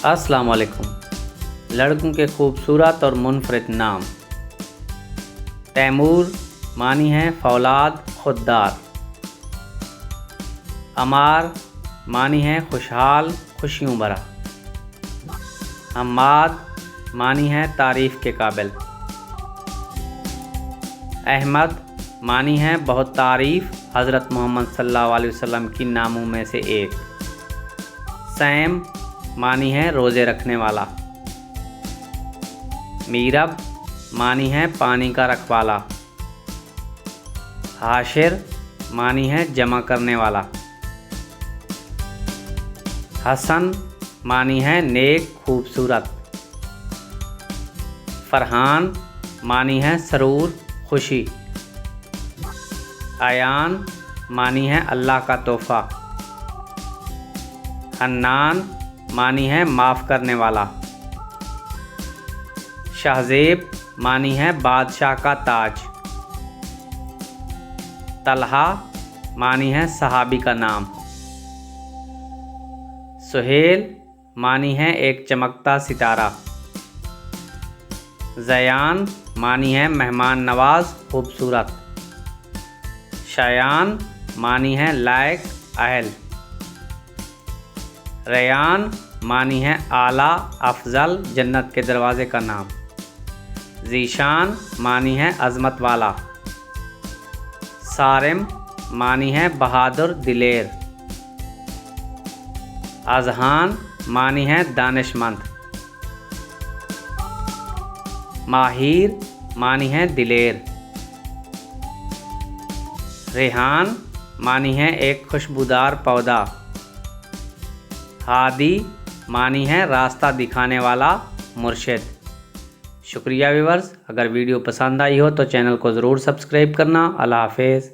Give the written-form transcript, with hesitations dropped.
अस्सलाम वालेकुम। लड़कों के खूबसूरत और मुनफरिद नाम। तैमूर मानी है फौलाद खुददार। अमार मानी है खुशहाल खुशियों भरा। हम्माद मानी है तारीफ़ के काबिल। अहमद मानी है बहुत तारीफ़ हज़रत मोहम्मद सल्लल्लाहु अलैहि वसल्लम की नामों में से एक। सैम मानी है रोज़े रखने वाला। मीरब मानी है पानी का रखवाला। हाशिर मानी है जमा करने वाला। हसन मानी है नेक खूबसूरत। फरहान मानी है सरूर खुशी। अयान मानी है अल्लाह का तोहफ़ा। हन्नान मानी है माफ़ करने वाला। शाहज़ेब मानी है बादशाह का ताज। तलहा मानी है सहाबी का नाम। सुहेल मानी है एक चमकता सितारा। ज़यान मानी है मेहमान नवाज खूबसूरत। शयान मानी है लायक अहल। रयान मानी है आला अफजल जन्नत के दरवाज़े का नाम। ज़ीशान मानी है अज़मत वाला। सारिम मानी है बहादुर दिलेर। अज़हान मानी है दानिशमंद। माहिर मानी है दिलेर। रेहान मानी है एक खुशबूदार पौधा। हादी मानी है रास्ता दिखाने वाला मुर्शिद। शुक्रिया व्यूअर्स। अगर वीडियो पसंद आई हो तो चैनल को ज़रूर सब्सक्राइब करना। अल्लाह हाफ़िज़।